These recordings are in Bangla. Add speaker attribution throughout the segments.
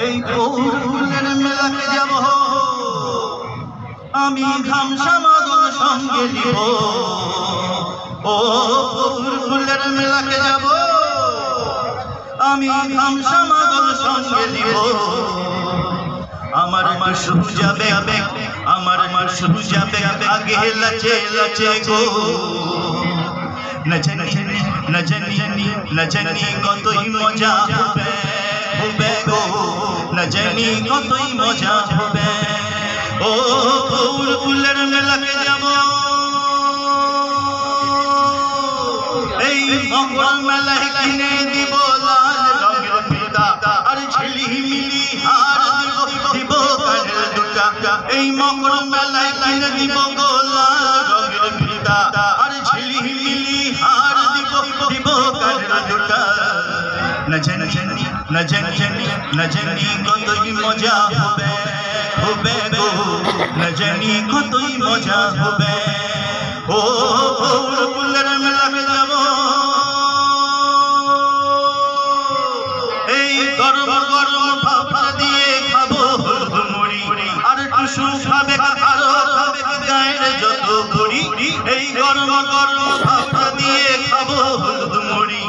Speaker 1: এই ফুলের মেলাকে যাব আমি ঘামসা মাদল সঙ্গে নিব ও ফুলের মেলাকে যাব আমি ঘামসা মাদল সঙ্গে নিব আমার মা শুরু যাবে আমার মা শুরু যাবে আগে লাচে লাচে গো না জানি কতই মজা হবে গো না জানি কতই মজা হবে ও ফুলের মেলাকে যাব এই মঙ্গল মেলায় কিনে দিব লাল রঙের ফিতা আর ঝিলিমিলি হার দিব কানের দুটা এই মঙ্গল মেলায় কিনে দিব গো লাল রঙের ফিতা আর ঝিলিমিলি হার দিব কানের দুটা না জানি কতই মজা হবে গো না জানি কতই মজা হবে ও ফুলের মেলাকে যাব এই গরম গরম ভাপা দিয়ে খাবো মুড়ি আর টুসু খাবে আরো খাবে গায়ের যত ঘুড়ি এই গরম গরম ভাপা দিয়ে খাবো মুড়ি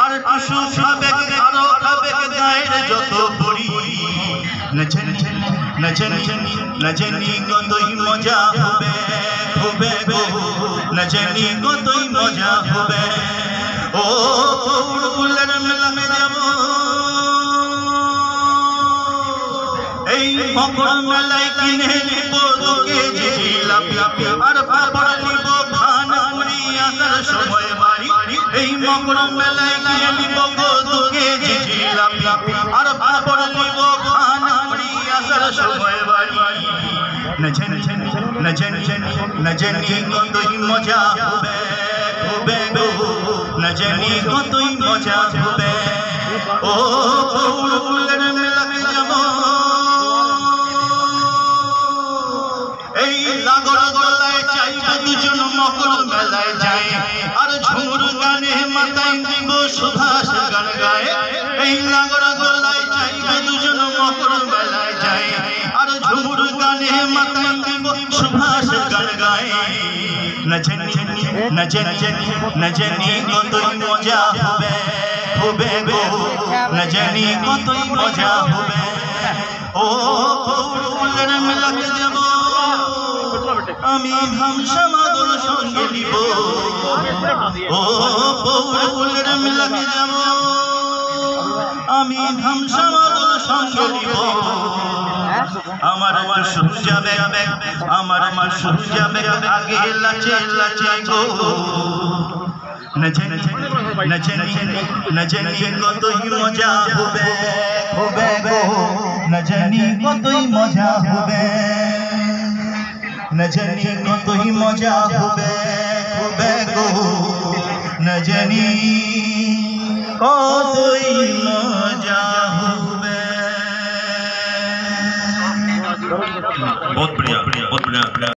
Speaker 1: আর টুসু খাবে আরো খাবে গায়ের যত ঘুড়ি না জানি কতই মজা হবে গো না জানি কতই মজা হবে ও ফুলের মেলাকে যাব এই মকর মেলায় কিনে নিব 2 কেজি জিলাপি আর পাপড় নিব খানপুরি আসার সময় বাড়ি এই মকর মেলায় কিনে নিব 2 কেজি জিলাপি আর পাপড় নিব খানপুরি আসার সময় বাড়ি না জানি কতই মজা হবে গো না জানি কতই মজা হবে ও ফুলের মেলাকে যাব এই লাগর গলায় চাইবে দুজন মকর মেলায় যায় আর ঝুমুর গানে মাথায় দিব সুভাষ গান গায় এই লাগর গলায় চাইবে দুজন মকর মেলায় যায় আর ঝুমুর গানে মাথায় দিব সুভাষ গান গায় না জানি কতই মজা হবে গো না জানি কতই মজা হবে ও ফুলের মেলাকে যাব আমি ঘামসা মাদল সঙ্গে নিব ও ফুলের মেলাকে যাব আমি ঘামসা মাদল সঙ্গে নিব আমার মা শুরু যাবে আমার মা শুরু যাবে আগে লাচে লাচে গো না জানি কতই মজা হবে গো না জানি কতই মজা হবে না জানি কতই মজা হবে গো না জানি কতই মজা হবে बहुत बढ़िया